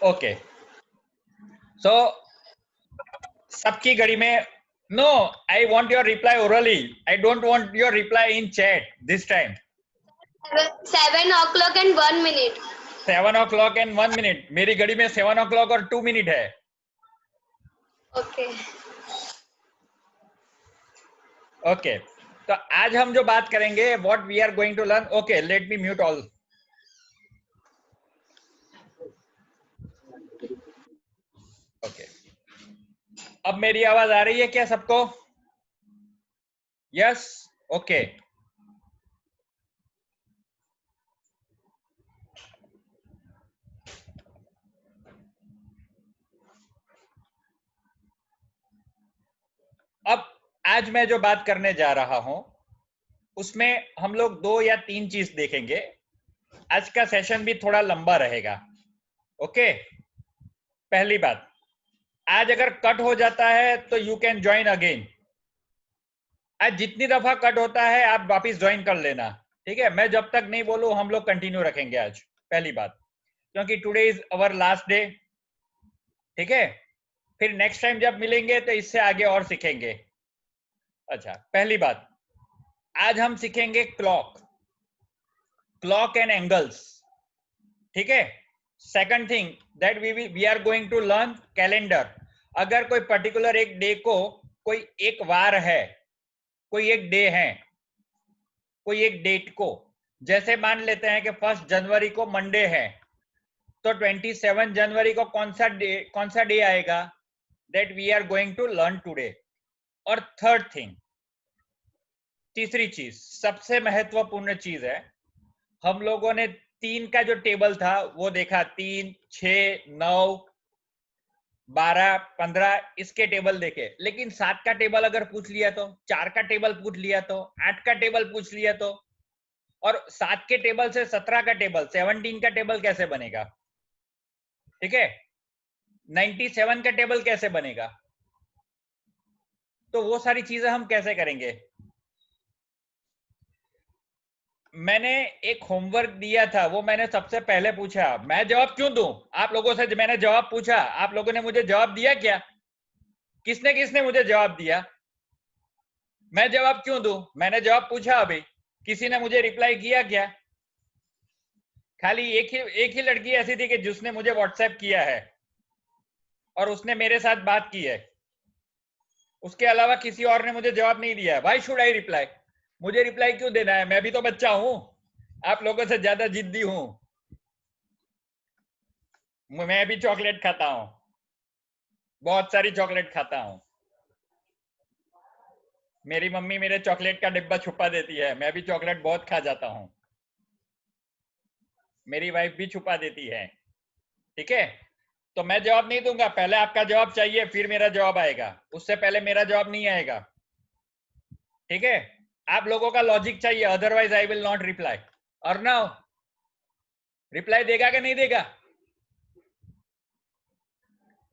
Okay, सो सबकी घड़ी में no, I want your reply orally, I don't want your reply in chat this time. 7 o'clock and 1 minute. 7 o'clock and 1 minute. मेरी घड़ी में 7 o'clock और 2 minute है. ओके ओके, तो आज हम जो बात करेंगे, what we are going to learn. Okay, let me mute all. Okay, अब मेरी आवाज आ रही है क्या सबको? Yes, okay. अब आज मैं जो बात करने जा रहा हूं उसमें हम लोग 2 या 3 चीज देखेंगे. आज का सेशन भी थोड़ा लंबा रहेगा. ओके, पहली बात, आज अगर कट हो जाता है तो यू कैन ज्वाइन अगेन. आज जितनी दफा कट होता है आप वापस ज्वाइन कर लेना, ठीक है? मैं जब तक नहीं बोलूं हम लोग कंटिन्यू रखेंगे आज, पहली बात, क्योंकि today is our last day. ठीक है, फिर नेक्स्ट टाइम जब मिलेंगे तो इससे आगे और सीखेंगे. अच्छा, पहली बात, आज हम सीखेंगे क्लॉक, क्लॉक एंड एंगल्स. ठीक है. Second thing that we are going to learn calendar. अगर कोई पर्टिकुलर एक डे को, कोई एक वार है, कोई एक डे है, कोई एक डेट को, जैसे मान लेते हैं कि 1 जनवरी को मंडे है, तो 27 जनवरी को कौन सा डे आएगा, that we are going to learn today. और थर्ड थिंग, तीसरी चीज, सबसे महत्वपूर्ण चीज है, हम लोगों ने 3 का जो टेबल था वो देखा, 3, 6, 9, 12, 15, इसके टेबल देखे. लेकिन 7 का टेबल अगर पूछ लिया तो, 4 का टेबल पूछ लिया तो, 8 का टेबल पूछ लिया तो, और 7 के टेबल से 17 का टेबल, 17 का टेबल कैसे बनेगा? ठीक है, 97 का टेबल कैसे बनेगा? तो वो सारी चीजें हम कैसे करेंगे? मैंने एक होमवर्क दिया था, वो मैंने सबसे पहले पूछा. मैं जवाब क्यों दूं? आप लोगों से मैंने जवाब पूछा, आप लोगों ने मुझे जवाब दिया क्या? किसने किसने मुझे जवाब दिया? मैं जवाब क्यों दूं? मैंने जवाब पूछा, अभी किसी ने मुझे रिप्लाई किया क्या? खाली एक ही लड़की ऐसी थी कि जिसने मुझे व्हाट्सएप किया है और उसने मेरे साथ बात की है. उसके अलावा किसी और ने मुझे जवाब नहीं दिया है. भाई शुड आई रिप्लाई? मुझे रिप्लाई क्यों देना है? मैं भी तो बच्चा हूं, आप लोगों से ज्यादा जिद्दी हूं. मैं भी चॉकलेट खाता हूं, बहुत सारी चॉकलेट खाता हूं. मेरी मम्मी मेरे चॉकलेट का डिब्बा छुपा देती है, मैं भी चॉकलेट बहुत खा जाता हूं. मेरी वाइफ भी छुपा देती है. ठीक है, तो मैं जवाब नहीं दूंगा, पहले आपका जवाब चाहिए फिर मेरा जवाब आएगा, उससे पहले मेरा जवाब नहीं आएगा. ठीक है, आप लोगों का लॉजिक चाहिए, otherwise I will not reply. और नाउ रिप्लाई देगा कि नहीं देगा?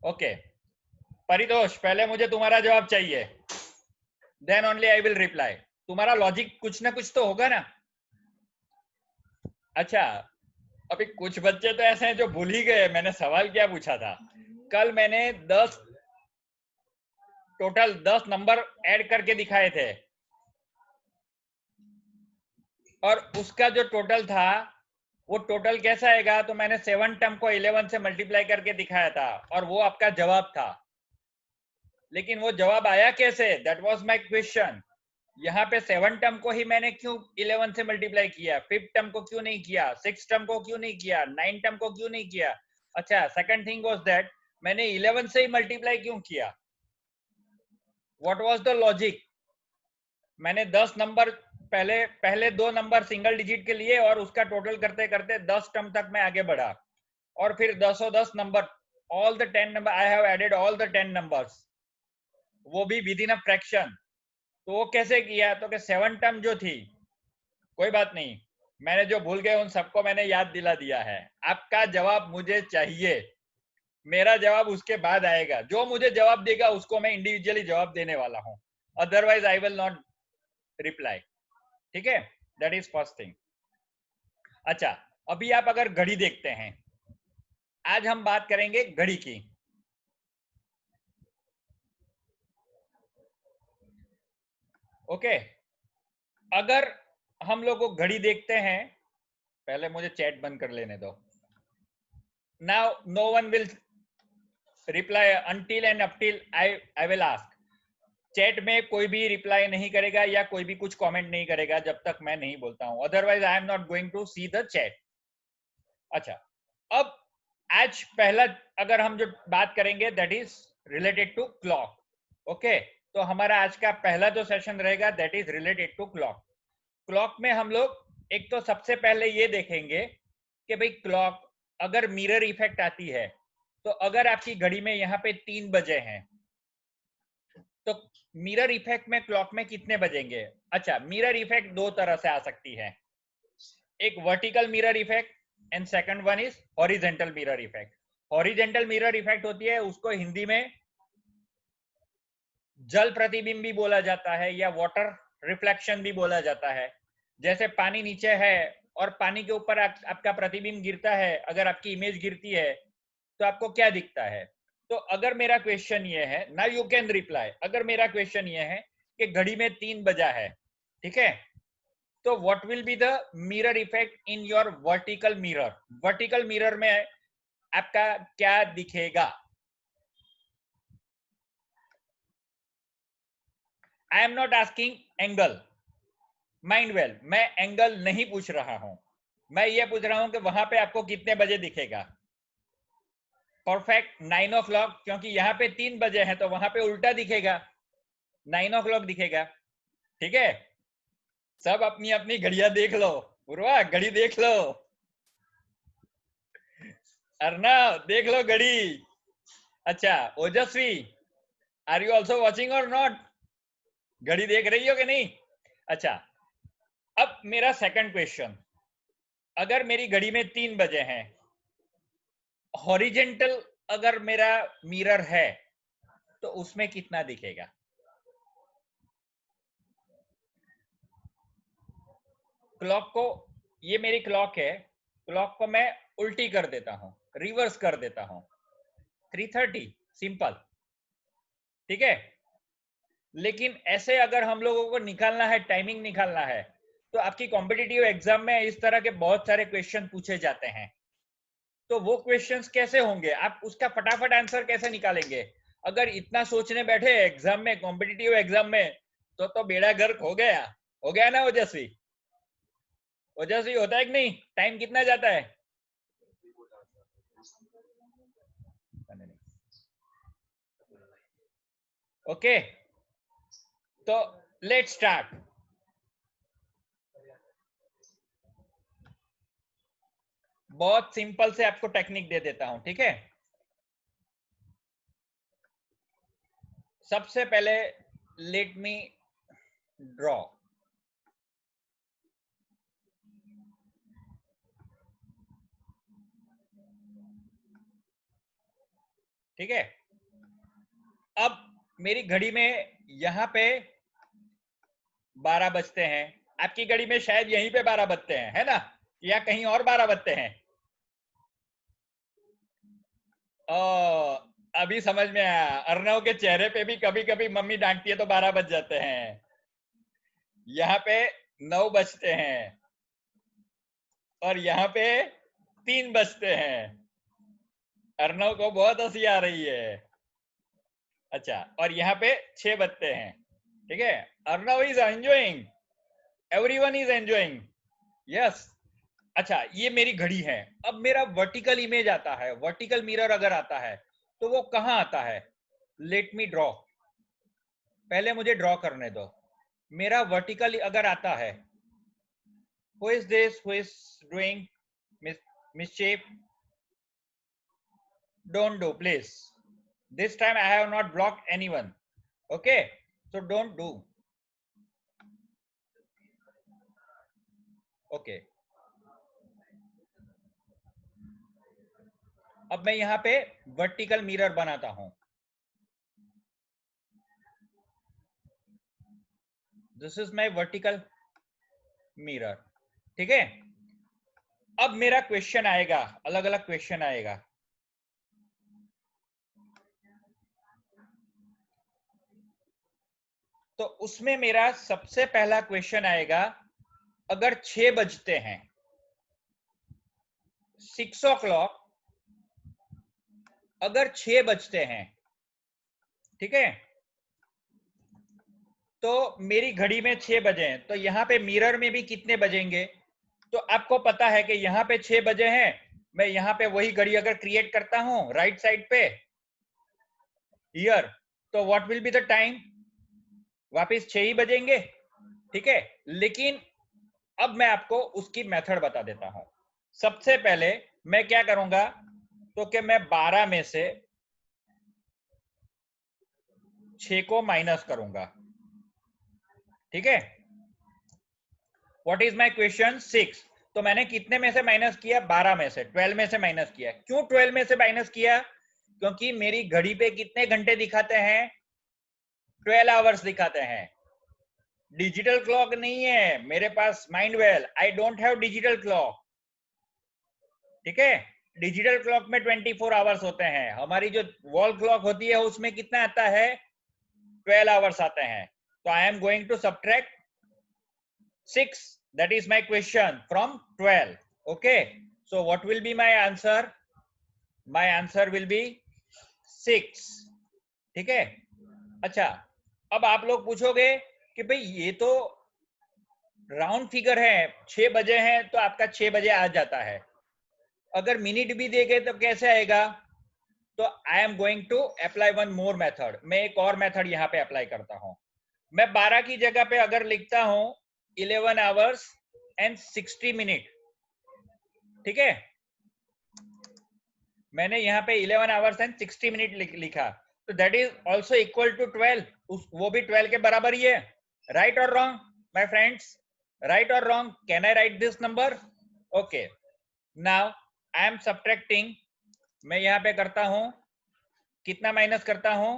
ओके, परितोष, पहले मुझे तुम्हारा जवाब चाहिए, then only I will reply. तुम्हारा लॉजिक कुछ ना कुछ तो होगा ना. अच्छा, अभी कुछ बच्चे तो ऐसे हैं जो भूल ही गए मैंने सवाल क्या पूछा था. कल मैंने 10 नंबर ऐड करके दिखाए थे, और उसका जो टोटल था वो टोटल कैसा आएगा, तो मैंने 7 टर्म को 11 से मल्टीप्लाई करके दिखाया था, और वो आपका जवाब था. लेकिन वो जवाब आया कैसे, दैट वाज माय क्वेश्चन. यहाँ पे 7 टर्म को ही मैंने क्यों 11 से मल्टीप्लाई किया, 5th टर्म को क्यों नहीं किया, 6th टर्म को क्यों नहीं किया, 9th टर्म को क्यों नहीं किया? अच्छा, सेकंड थिंग वाज दैट मैंने 11 से ही मल्टीप्लाई क्यों किया, व्हाट वाज द लॉजिक? मैंने 10 नंबर, पहले 2 नंबर सिंगल डिजिट के लिए, और उसका टोटल करते करते 10 टर्म तक मैं आगे बढ़ा, और फिर 10 number, all the 10 number, I have added all the 10 numbers, वो भी विद इन अ फ्रैक्शन. तो वो कैसे किया, तो कि 7 टर्म जो थी, कोई बात नहीं, मैंने जो भूल गए उन सबको मैंने याद दिला दिया है. आपका जवाब मुझे चाहिए, मेरा जवाब उसके बाद आएगा. जो मुझे जवाब देगा उसको मैं इंडिविजुअली जवाब देने वाला हूं, otherwise I will not reply. ठीक है, दैट इज फर्स्ट थिंग. अच्छा, अभी आप अगर घड़ी देखते हैं आज हम बात करेंगे घड़ी की। ओके, अगर हम लोग को घड़ी देखते हैं, पहले मुझे चैट बंद कर लेने दो। Now no one will reply until end up till I will ask. Chat में कोई भी रिप्लाई नहीं करेगा या कोई भी कुछ कमेंट नहीं करेगा जब तक मैं नहीं बोलता हूं, otherwise I am not going to see the chat. अच्छा, अब आज पहला अगर हम जो बात करेंगे that is related to clock. Okay, तो हमारा आज का पहला जो सेशन रहेगा that is related to clock. Clock में हम लोग एक तो सबसे पहले ये देखेंगे कि भाई क्लॉक अगर मिरर इफेक्ट आती है, तो अगर आपकी घड़ी में यहाँ पे 3 बजे हैं तो मिरर इफेक्ट में क्लॉक में कितने बजेंगे। अच्छा, मिरर इफेक्ट दो तरह से आ सकती है, एक vertical mirror effect and second one is horizontal mirror effect. Horizontal mirror effect होती है, उसको हिंदी में जल प्रतिबिंब भी बोला जाता है या वाटर रिफ्लेक्शन भी बोला जाता है। जैसे पानी नीचे है और पानी के ऊपर आपका प्रतिबिंब गिरता है, अगर आपकी इमेज गिरती है तो आपको क्या दिखता है। तो अगर मेरा क्वेश्चन ये है, ना यू कैन रिप्लाई, अगर मेरा क्वेश्चन ये है कि घड़ी में 3 बजा है, ठीक है, तो what will be the mirror effect in your vertical mirror. Vertical mirror में आपका क्या दिखेगा। आई am not asking angle, mind well, मैं एंगल नहीं पूछ रहा हूं, मैं ये पूछ रहा हूं कि वहां पे आपको कितने बजे दिखेगा। परफेक्ट 9 o'clock, क्योंकि यहाँ पे 3 बजे हैं तो वहां पे उल्टा दिखेगा, 9 o'clock दिखेगा। ठीक है, सब अपनी अपनी घड़ियां देख लो। पूर्वा घड़ी देख लो, अर्नव देख लो घड़ी। अच्छा ओजस्वी, आर यू ऑल्सो वॉचिंग और नॉट, घड़ी देख रही हो कि नहीं। अच्छा, अब मेरा सेकंड क्वेश्चन, अगर मेरी घड़ी में 3 बजे हैं, हॉरिजेंटल अगर मेरा मिरर है तो उसमें कितना दिखेगा। क्लॉक को, ये मेरी क्लॉक है, क्लॉक को मैं उल्टी कर देता हूं, रिवर्स कर देता हूं, 3:30 सिंपल, ठीक है। लेकिन ऐसे अगर हम लोगों को निकालना है, टाइमिंग निकालना है, तो आपकी कॉम्पिटिटिव एग्जाम में इस तरह के बहुत सारे क्वेश्चन पूछे जाते हैं। तो वो क्वेश्चंस कैसे होंगे, आप उसका फटाफट आंसर कैसे निकालेंगे। अगर इतना सोचने बैठे एग्जाम में, कॉम्पिटिटिव एग्जाम में, तो बेड़ा गर्क हो गया। हो गया ना ओजस्वी, ओजस्वी होता है कि नहीं। टाइम कितना जाता है। ओके, तो लेट्स स्टार्ट। बहुत सिंपल से आपको टेक्निक दे देता हूं, ठीक है। सबसे पहले लेट मी ड्रॉ, ठीक है। अब मेरी घड़ी में यहां पे 12 बजते हैं, आपकी घड़ी में शायद यहीं पे 12 बजते हैं, है ना, या कहीं और 12 बजते हैं। अभी समझ में आया, अर्नव के चेहरे पे भी कभी कभी मम्मी डांटती है तो 12 बज जाते हैं। यहाँ पे 9 बजते हैं और यहाँ पे 3 बजते हैं। अर्नव को बहुत हंसी आ रही है। अच्छा, और यहाँ पे 6 बजते हैं, ठीक है। Arnav is enjoying, everyone is enjoying, yes. अच्छा, ये मेरी घड़ी है। अब मेरा वर्टिकल इमेज आता है, वर्टिकल मिरर अगर आता है तो वो कहाँ आता है। लेट मी ड्रॉ, पहले मुझे ड्रॉ करने दो। मेरा वर्टिकल अगर आता है, who is this, who is doing mischief, don't do please, this time I have not blocked anyone, okay, so don't do, okay। अब मैं यहाँ पे वर्टिकल मिरर बनाता हूं, this is my vertical mirror, ठीक है। अब मेरा क्वेश्चन आएगा, अलग अलग क्वेश्चन आएगा। तो उसमें मेरा सबसे पहला क्वेश्चन आएगा, अगर 6 बजते हैं, 6 o'clock, अगर 6 बजते हैं, ठीक है, तो मेरी घड़ी में 6 बजे हैं, तो यहां पे मिरर में भी कितने बजेंगे? तो आपको पता है कि यहां पे 6 बजे हैं, मैं यहां पे वही घड़ी अगर क्रिएट करता हूं राइट साइड पे हियर, तो what will be the time? वापस 6 ही बजेंगे, ठीक है। लेकिन अब मैं आपको उसकी मेथड बता देता हूं। सबसे पहले मैं क्या करूंगा, तो कि मैं 12 में से 6 को माइनस करूंगा, ठीक है। What is my question? 6। तो मैंने कितने में से माइनस किया? 12 में से, 12 में से माइनस किया। क्यों 12 में से माइनस किया? क्योंकि मेरी घड़ी पे कितने घंटे दिखाते हैं? 12 आवर्स दिखाते हैं। डिजिटल क्लॉक नहीं है मेरे पास, mind well, I don't have digital clock, ठीक है। डिजिटल क्लॉक में 24 आवर्स होते हैं, हमारी जो वॉल क्लॉक होती है उसमें कितना आता है? 12 आवर्स आते हैं। तो I am going to subtract 6, that is my question, from 12. Okay, so what will be my answer? My answer will be 6, ठीक है। अच्छा, अब आप लोग पूछोगे कि भाई ये तो राउंड फिगर है, 6 बजे हैं तो आपका 6 बजे आ जाता है, अगर मिनट भी देंगे तो कैसे आएगा? तो I am going to apply one more method, मैं एक और मेथड यहाँ पे अप्लाई करता हूं। मैं 12 की जगह पे अगर लिखता हूं 11 आवर्स एंड 60 मिनट, ठीक है, मैंने यहाँ पे 11 आवर्स एंड 60 मिनट लिखा, तो that is also equal to 12, वो भी 12 के बराबर ही है। राइट और रॉन्ग माय फ्रेंड्स? राइट और wrong? Can I right this number? Okay, now I am subtracting, मैं यहाँ पे करता हूं, कितना माइनस करता हूं?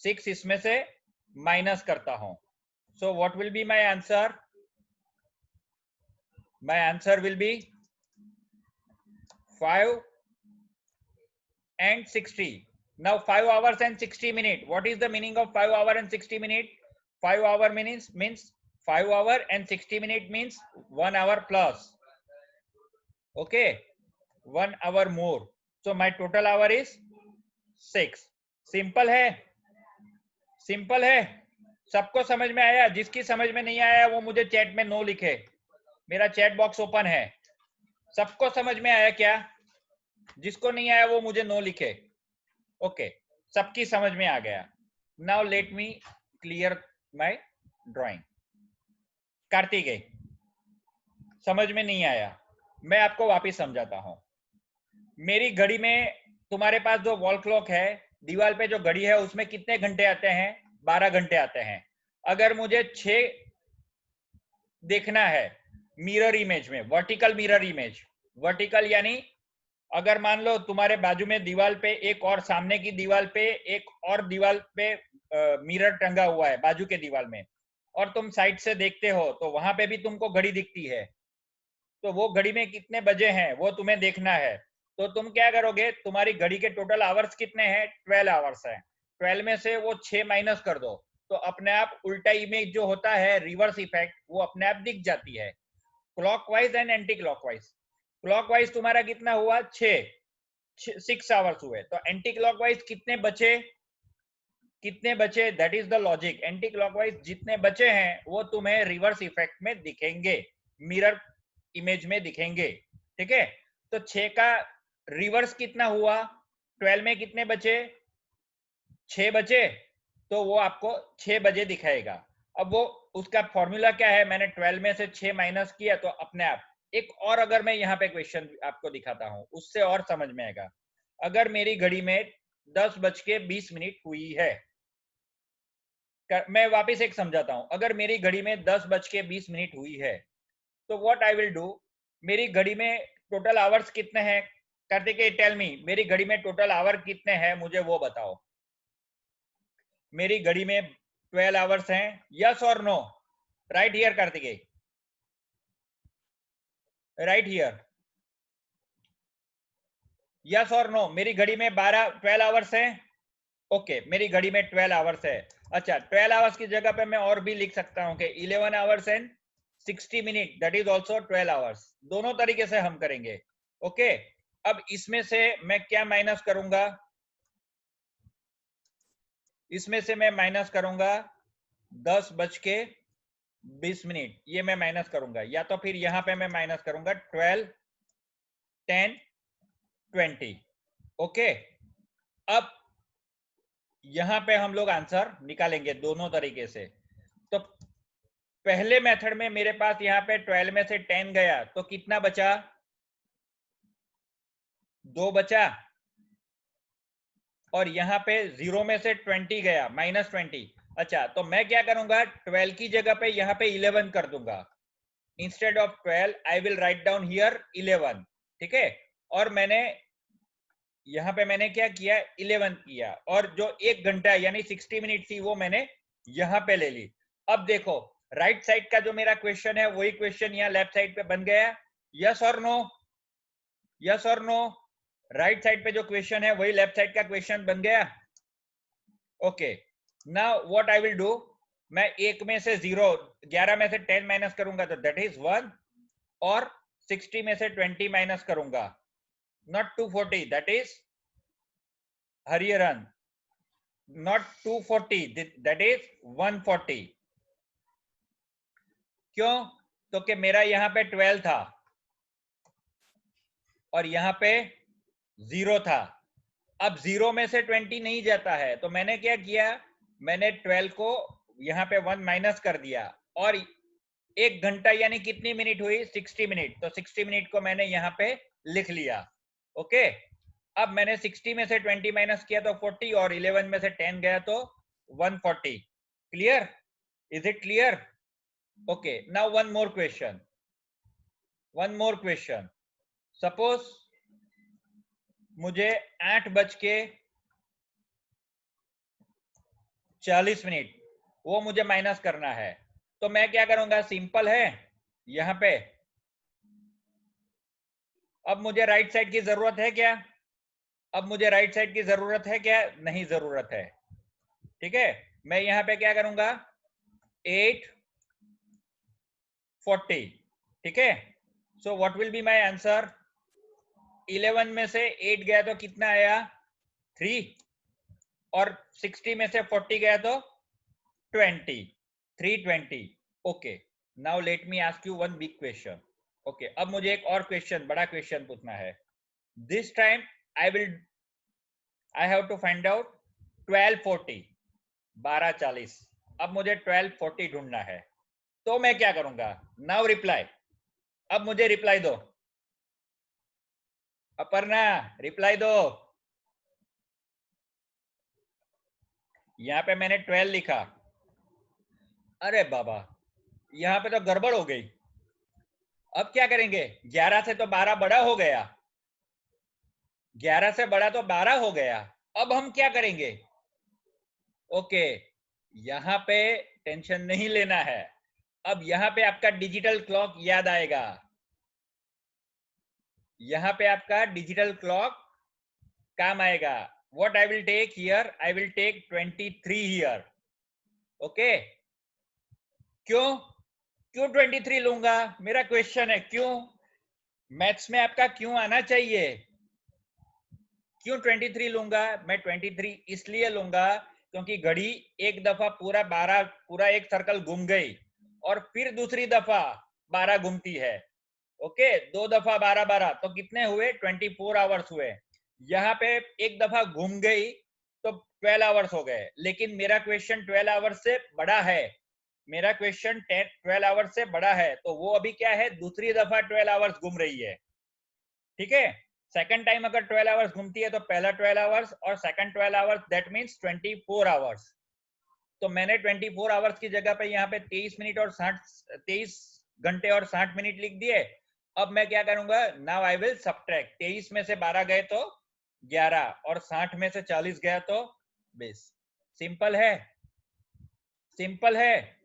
6 इसमें से माइनस करता हूं। So what will be my answer? My answer will be 5 and 60. Now 5 hours and 60 minutes. What is the meaning of 5 hour and 60 minutes? 5 hour means 5 hour and 60 minute means 1 hour plus. Okay, 1 hour more. So my total hour is 6. Simple है, simple है, सबको समझ में आया? जिसकी समझ में नहीं आया वो मुझे चैट में नो लिखे, मेरा चैट बॉक्स ओपन है। सबको समझ में आया क्या? जिसको नहीं आया वो मुझे नो लिखे। ओके, सबकी समझ में आ गया। Now let me clear my drawing. Kartikeya, समझ में नहीं आया, मैं आपको वापिस समझाता हूं। मेरी घड़ी में, तुम्हारे पास जो वॉल क्लॉक है, दीवार पे जो घड़ी है उसमें कितने घंटे आते हैं? 12 घंटे आते हैं। अगर मुझे 6 देखना है मिरर इमेज में, वर्टिकल मिरर इमेज, वर्टिकल यानी अगर मान लो तुम्हारे बाजू में दीवार पे एक और, सामने की दीवार पे एक और दीवार पे मिरर टंगा हुआ है बाजू के दीवार में, और तुम साइड से देखते हो तो वहां पे भी तुमको घड़ी दिखती है, तो वो घड़ी में कितने बजे हैं वो तुम्हें देखना है। तो तुम क्या करोगे, तुम्हारी घड़ी के टोटल आवर्स कितने हैं? 12 आवर्स हैं। 12 में से वो 6 माइनस कर दो, तो अपने आप उल्टा इमेज जो होता है, रिवर्स इफेक्ट, वो अपने आप दिख जाती है। Clockwise and anti clockwise. Clockwise तुम्हारा कितना हुआ? 6 आवर्स हुए, तो एंटी क्लॉकवाइज कितने बचे? कितने बचे? That is the logic. Anti clockwise जितने बचे हैं वो तुम्हें रिवर्स इफेक्ट में दिखेंगे, मिरर इमेज में दिखेंगे, ठीक है। तो 6 का रिवर्स कितना हुआ? 12 में कितने बचे? 6 बचे, तो वो आपको 6 बजे दिखाएगा। अब वो उसका फॉर्मूला क्या है? मैंने 12 में से 6 माइनस किया तो अपने आप। एक और अगर मैं यहाँ पे क्वेश्चन आपको दिखाता हूं, उससे और समझ में आएगा। अगर मेरी घड़ी में 10:20 हुई है, मैं वापस एक समझाता हूं, अगर मेरी घड़ी में 10:20 हुई है, तो व्हाट आई विल डू, मेरी घड़ी में टोटल आवर्स कितने हैं? कार्तिकेय टेल मी, मेरी घड़ी में टोटल आवर कितने हैं मुझे वो बताओ। मेरी घड़ी में 12 आवर्स हैं, यस और no? Right here Kartikeya, right here, yes और नो? मेरी घड़ी में 12 आवर्स हैं? ओके मेरी घड़ी में 12 आवर्स है। अच्छा 12 आवर्स की जगह पे मैं और भी लिख सकता हूँ कि 11 hours and 60 minute, that is also 12 hours. दोनों तरीके से हम करेंगे। ओके अब इसमें से मैं क्या माइनस करूंगा, इसमें से मैं माइनस करूंगा 10:20, ये मैं माइनस करूंगा, या तो फिर यहां पे मैं माइनस करूंगा 12, 10, 20। ओके अब यहां पे हम लोग आंसर निकालेंगे दोनों तरीके से। तो पहले मेथड में मेरे पास यहाँ पे 12 में से 10 गया तो कितना बचा, 2 बचा। और यहाँ पे 0 में से 20 गया, -20। अच्छा तो मैं क्या करूंगा, 12 की जगह पे यहाँ पे 11 कर दूंगा। Instead of 12 I will write down here 11। ठीक है, और मैंने यहाँ पे मैंने क्या किया, 11 किया, और जो 1 घंटा यानी 60 मिनट थी वो मैंने यहाँ पे ले ली। अब देखो राइट साइड का जो मेरा क्वेश्चन है वही क्वेश्चन यहाँ लेफ्ट साइड पे बन गया, यस और नो, यस और नो। राइट साइड पे जो क्वेश्चन है वही लेफ्ट साइड का क्वेश्चन बन गया। Okay now what I will do, मैं 1 में से 0, 11 में से 10 माइनस करूंगा तो दैट इज 1, और 60 में से 20 माइनस करूंगा, not 240, that is Hariharan, not 240, that is 140। क्यों, तो कि मेरा यहाँ पे 12 था और यहाँ पे 0 था। अब 0 में से 20 नहीं जाता है तो मैंने क्या किया, मैंने 12 को यहाँ पे 1 माइनस कर दिया, और 1 घंटा यानी कितनी मिनट हुई, 60 मिनट, तो 60 मिनट को मैंने यहाँ पे लिख लिया। ओके अब मैंने 60 में से 20 माइनस किया तो 40, और 11 में से 10 गया तो 140। Clear, is it clear? Okay now one more question, one more question. Suppose मुझे 8:40 वो मुझे माइनस करना है, तो मैं क्या करूंगा, सिंपल है यहाँ पे। अब मुझे राइट साइड की जरूरत है क्या, अब मुझे राइट साइड की जरूरत है क्या, नहीं जरूरत है। ठीक है, मैं यहाँ पे क्या करूंगा, 8:40। ठीक है, so what will be my answer, 11 में से 8 गया तो कितना आया, 3, और 60 में से 40 गया तो 20, 320। Okay now let me ask you one big question. Okay अब मुझे एक और क्वेश्चन, बड़ा क्वेश्चन पूछना है। This time I have to find out 1240, 1240। अब मुझे 1240 ढूंढना है, तो मैं क्या करूंगा, नाउ रिप्लाई, अब मुझे रिप्लाई दो, अपर्णा रिप्लाई दो। यहाँ पे मैंने 12 लिखा, अरे बाबा यहाँ पे तो गड़बड़ हो गई। अब क्या करेंगे, 11 से तो 12 बड़ा हो गया, 11 से बड़ा तो 12 हो गया। अब हम क्या करेंगे, ओके यहाँ पे टेंशन नहीं लेना है। अब यहाँ पे आपका डिजिटल क्लॉक याद आएगा, यहाँ पे आपका डिजिटल क्लॉक काम आएगा। What I will take here, I will take 23 here. Okay क्यों, क्यों 23 लूंगा, मेरा क्वेश्चन है क्यों, मैथ्स में आपका क्यों आना चाहिए। क्यों 23 लूंगा, मैं 23 इसलिए लूंगा क्योंकि घड़ी एक दफा पूरा 12, पूरा एक सर्कल घूम गई, और फिर दूसरी दफा 12 घूमती है। ओके 2 दफा 12 12 तो कितने हुए, 24 आवर्स हुए। यहाँ पे एक दफा घूम गई तो 12 आवर्स हो गए, लेकिन मेरा क्वेश्चन 12 आवर्स से बड़ा है, मेरा क्वेश्चन 12 आवर्स से बड़ा है, तो वो अभी क्या है, दूसरी दफा 12 आवर्स घूम रही है। ठीक है, सेकंड टाइम अगर 12 आवर्स घूमती है तो पहला 12 आवर्स और second 12 hours, that means 24 hours. तो मैंने 24 आवर्स की जगह पे यहाँ पे 23 मिनट और 23 घंटे और 60 मिनट लिख दिए। अब मैं क्या करूंगा, नाउ आई विल सबट्रैक्ट, 23 में से 12 गए तो 11, और 60 में से 40 गया तो 20। सिंपल है, सिंपल है।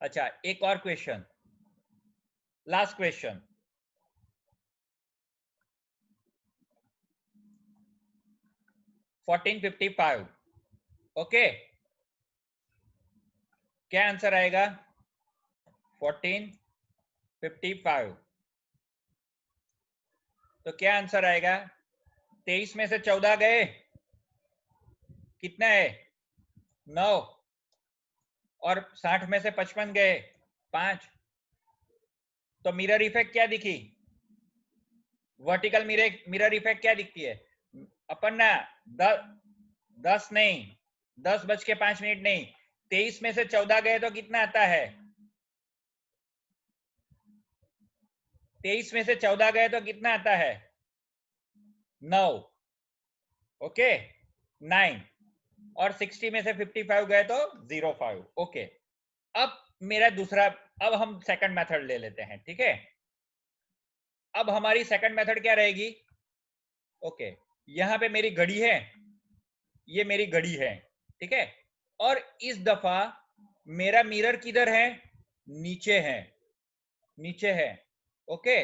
अच्छा एक और क्वेश्चन, लास्ट क्वेश्चन। 1455. ओके, क्या आंसर आएगा? 1455. तो क्या आंसर आएगा? 23 में से 14 गए, कितना है? 9. और 60 में से 55 गए, 5. तो मिरर इफेक्ट क्या दिखी? वर्टिकल मिरर इफेक्ट क्या दिखती है? अपन ना 10 नहीं, 10:05 नहीं, 23 में से 14 गए तो कितना आता है? 23 में से 14 गए तो कितना आता है? 9. ओके, 9. और 60 में से 55 गए तो 05. ओके, अब मेरा दूसरा, अब हम सेकंड मेथड ले लेते हैं, ठीक है? अब हमारी सेकंड मेथड क्या रहेगी? ओके, यहां पे मेरी घड़ी है, ये मेरी घड़ी है, ठीक है? और इस दफा मेरा मिरर किधर है? नीचे है, नीचे है. ओके,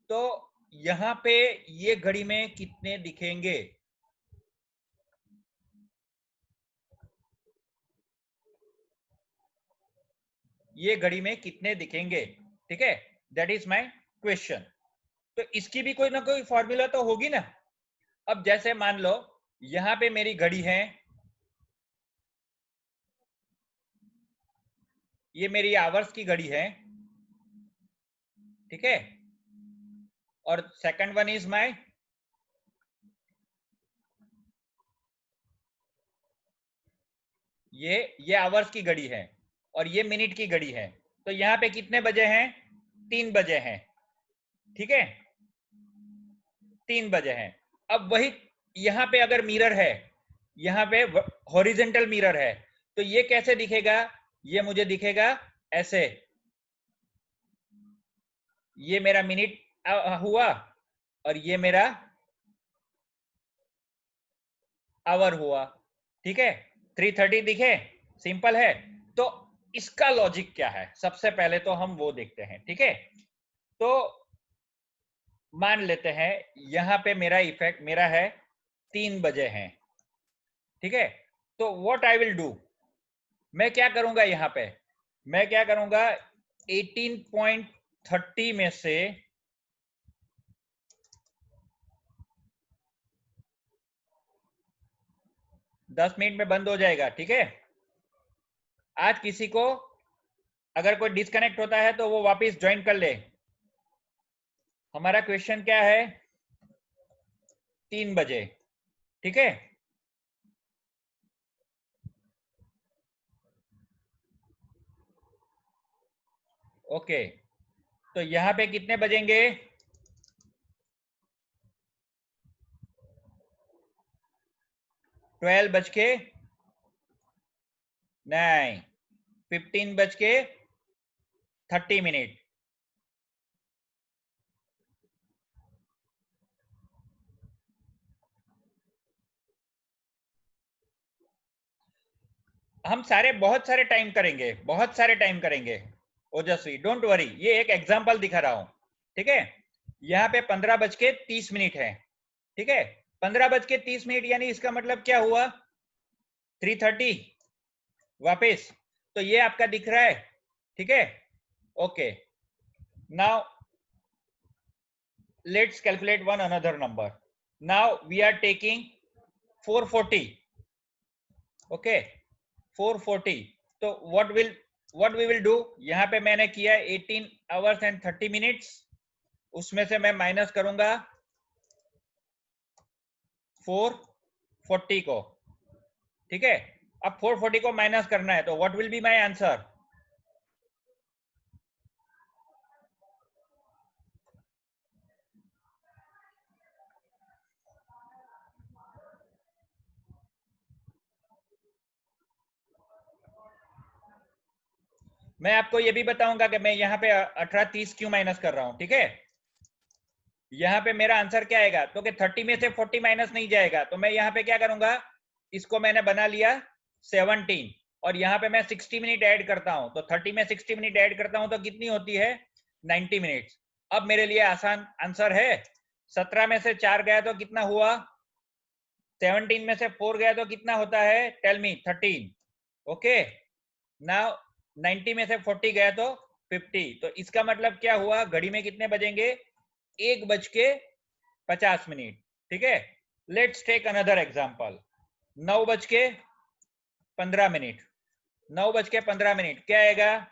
तो यहां पे ये घड़ी में कितने दिखेंगे? ये घड़ी में कितने दिखेंगे? ठीक है, दैट इज माय क्वेश्चन. तो इसकी भी कोई ना कोई फॉर्मूला तो होगी ना. अब जैसे मान लो यहां पे मेरी घड़ी है, ये मेरी आवर्स की घड़ी है, ठीक है? और सेकंड वन इज माय, ये आवर्स की घड़ी है और ये मिनट की घड़ी है. तो यहाँ पे कितने बजे हैं? 3 बजे हैं, ठीक है? 3 बजे हैं. अब वही यहाँ पे अगर मिरर है, यहाँ पे हॉरिजेंटल मिरर है, तो ये कैसे दिखेगा? ये मुझे दिखेगा ऐसे. ये मेरा मिनट हुआ और ये मेरा आवर हुआ, ठीक है? 3:30 दिखे, सिंपल है. तो इसका लॉजिक क्या है? सबसे पहले तो हम वो देखते हैं, ठीक है? तो मान लेते हैं यहां पे मेरा इफेक्ट मेरा है 3 बजे है, ठीक है? तो व्हाट आई विल डू, मैं क्या करूंगा? यहां पे मैं क्या करूंगा? 18.30 में से 10 मिनट में बंद हो जाएगा, ठीक है? आज किसी को अगर कोई डिस्कनेक्ट होता है तो वो वापस ज्वाइन कर ले. हमारा क्वेश्चन क्या है? 3 बजे, ठीक है? ओके, तो यहां पे कितने बजेंगे? 12 बज के नहीं, 15 बज के 30 मिनट. हम बहुत सारे टाइम करेंगे, बहुत सारे टाइम करेंगे ओजस्वी, डोंट वरी. ये एक एग्जांपल दिखा रहा हूं, ठीक है? यहाँ पे 15 बज के 30 मिनट है, ठीक है? 15 बज के 30 मिनट यानी इसका मतलब क्या हुआ? 3:30 वापस. तो ये आपका दिख रहा है, ठीक है? Okay, now let's calculate one another number. Now we are taking 440. Okay, 440. तो what we will do, यहाँ पे मैंने किया 18 hours and 30 minutes, उसमें से मैं माइनस करूंगा 440 को, ठीक है? अब 440 को माइनस करना है, तो what will be my answer? मैं आपको ये भी बताऊंगा कि मैं यहाँ पे 18:30 क्यों माइनस कर रहा हूं, ठीक है? यहाँ पे मेरा आंसर क्या आएगा? तो कि 30 में से 40 माइनस नहीं जाएगा, तो मैं यहाँ पे क्या करूंगा? इसको मैंने बना लिया 17 और यहाँ पे मैं 60 मिनट ऐड करता हूं. तो 30 में 60 मिनट ऐड करता हूं तो कितनी होती है? 90 मिनट्स. अब मेरे लिए आसान आंसर है. 17 में से 4 गया तो कितना हुआ? 17 में से 4 गया तो कितना होता है? Tell me. 13। ओके, नाउ 90 में से 40 गया तो 50। तो इसका मतलब क्या हुआ? घड़ी में कितने बजेंगे? 1:50। ठीक है, लेट्स टेक अनदर एग्जांपल। 9:15। 9:15 क्या आएगा?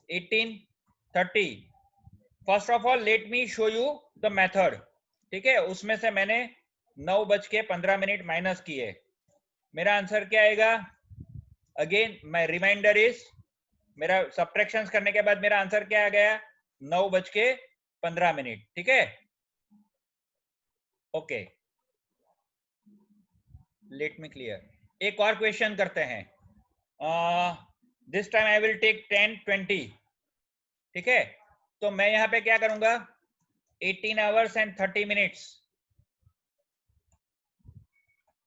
18:30। First of all let me show you the method. ठीक है, उसमें से मैंने 9:15 माइनस किए, मेरा आंसर क्या आएगा? अगेन माय रिमाइंडर इज, मेरा सब्ट्रैक्शंस करने के बाद मेरा आंसर क्या आ गया? 9:15। ठीक है, ओके, लेट मी क्लियर। एक और क्वेश्चन करते हैं। This time I will take 10:20। ठीक है, तो मैं यहां पे क्या करूंगा? 18 आवर्स एंड 30 मिनट्स,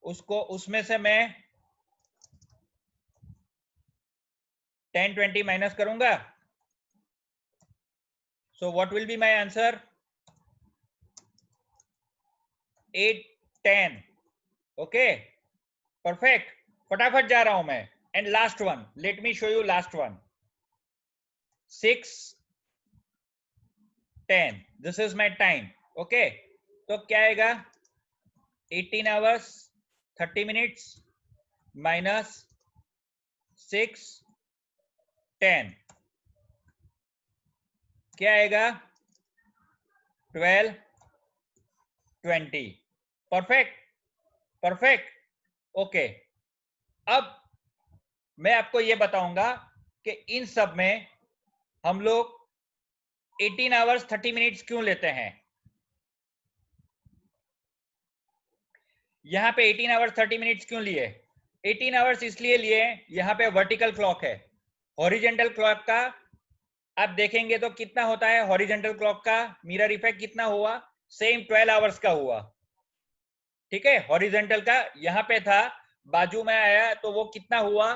उसको उसमें से मैं 10:20 माइनस करूंगा। So what will be my answer? 8:10। Okay, perfect, फटाफट जा रहा हूं मैं। And last one, let me show you last one. 6:10, this is my time. Okay, तो क्या आएगा? 18 आवर्स 30 मिनट्स माइनस 6:10 क्या आएगा? 12:20। Perfect, perfect. ओके, अब मैं आपको यह बताऊंगा कि इन सब में हम लोग 18 आवर्स 30 मिनट्स क्यों लेते हैं। यहां पे 18 आवर्स 30 मिनट्स क्यों लिए? 18 आवर्स इसलिए लिए, यहां पे वर्टिकल क्लॉक है। हॉरिजेंटल क्लॉक का आप देखेंगे तो कितना होता है? हॉरिजेंटल क्लॉक का मिरर इफेक्ट कितना हुआ? सेम 12 आवर्स का हुआ। ठीक है, हॉरिजेंटल का यहां पे था, बाजू में आया तो वो कितना हुआ?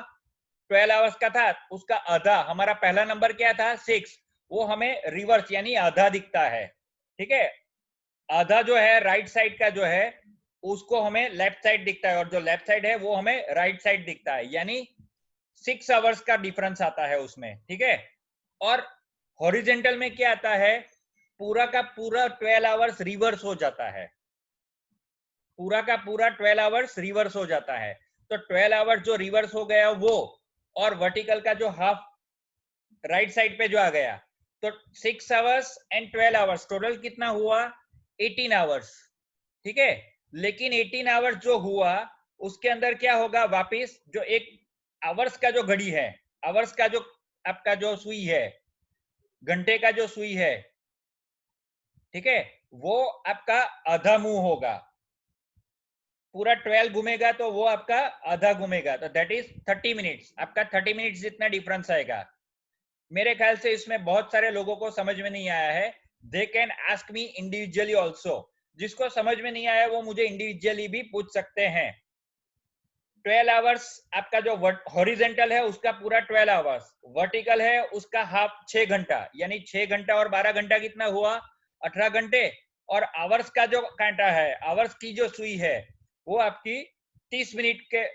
12 आवर्स का था, उसका आधा। हमारा पहला नंबर क्या था? 6। वो हमें रिवर्स यानी आधा दिखता है। ठीक है, आधा जो है राइट साइड का जो है उसको हमें लेफ्ट साइड दिखता है, और जो लेफ्ट साइड है वो हमें राइट साइड दिखता है, यानी 6 आवर्स का डिफरेंस आता है उसमें। ठीक है, और हॉरिजेंटल में क्या आता है? पूरा का पूरा 12 आवर्स रिवर्स हो जाता है, पूरा का पूरा 12 आवर्स रिवर्स हो जाता है। तो 12 आवर्स जो रिवर्स हो गया वो, और वर्टिकल का जो हाफ राइट साइड पे जो आ गया, तो 6 आवर्स एंड 12 आवर्स टोटल कितना हुआ? 18 आवर्स। ठीक है, लेकिन 18 आवर्स जो हुआ उसके अंदर क्या होगा? वापिस जो एक आवर्स का जो घड़ी है, आवर्स का जो आपका जो सुई है, घंटे का जो सुई है, ठीक है, वो आपका आधा मुंह होगा। पूरा 12 घूमेगा तो वो आपका आधा घूमेगा, तो दैट इज 30 मिनट्स। आपका 30 मिनट्स जितना डिफरेंस आएगा। मेरे ख्याल से इसमें बहुत सारे लोगों को समझ में नहीं आया है। They can ask me individually also. जिसको समझ में नहीं आया वो मुझे इंडिविजुअली भी पूछ सकते हैं। 12 आवर्स आपका जो हॉरिजेंटल है उसका पूरा 12 आवर्स, वर्टिकल है उसका हाफ 6 घंटा, यानी 6 घंटा और 12 घंटा कितना हुआ? 18 घंटे। और आवर्स का जो कांटा है, आवर्स की जो सुई है, वो आपकी 30 मिनट के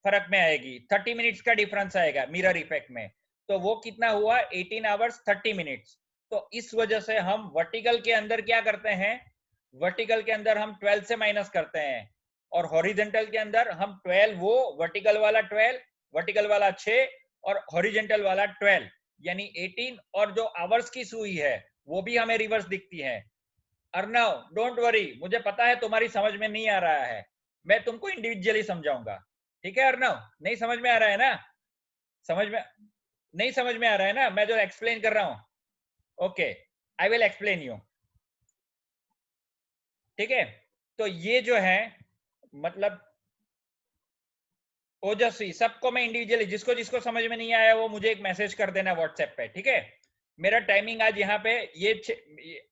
फर्क में आएगी, 30 मिनट्स का डिफरेंस आएगा मिरर इफेक्ट में। तो वो कितना हुआ? 18 आवर्स 30 मिनट्स। तो इस वजह से हम वर्टिकल के अंदर क्या करते हैं? वर्टिकल के अंदर हम 12 से माइनस करते हैं, और हॉरिजेंटल के अंदर हम 12, वो वर्टिकल वाला 12, वर्टिकल वाला 6 और हॉरिजेंटल वाला 12 यानी 18, और जो आवर्स की सुई है वो भी हमें रिवर्स दिखती है। अर्नव, डोंट वरी, मुझे पता है तुम्हारी समझ में नहीं आ रहा है, मैं तुमको इंडिविजुअली समझाऊंगा। ठीक है अर्नव, नहीं समझ में आ रहा है ना? समझ में नहीं समझ में आ रहा है ना मैं जो एक्सप्लेन कर रहा हूं? Okay, I will explain you. ठीक है, तो ये जो है मतलब ओजस्वी, सबको मैं इंडिविजुअली, जिसको जिसको समझ में नहीं आया वो मुझे एक मैसेज कर देना व्हाट्सएप पे। ठीक है, मेरा टाइमिंग आज यहाँ पे ये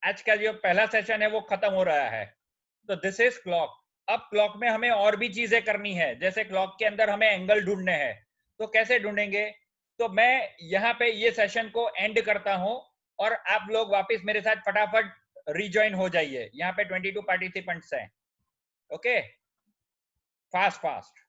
आज का जो पहला सेशन है वो खत्म हो रहा है। तो दिस इज क्लॉक। अब क्लॉक में हमें और भी चीजें करनी है, जैसे क्लॉक के अंदर हमें एंगल ढूंढने हैं। तो कैसे ढूंढेंगे? तो मैं यहाँ पे ये सेशन को एंड करता हूं, और आप लोग वापस मेरे साथ फटाफट रिज्वाइन हो जाइए। यहाँ पे 22 पार्टिसिपेंट्स हैं। Okay, fast fast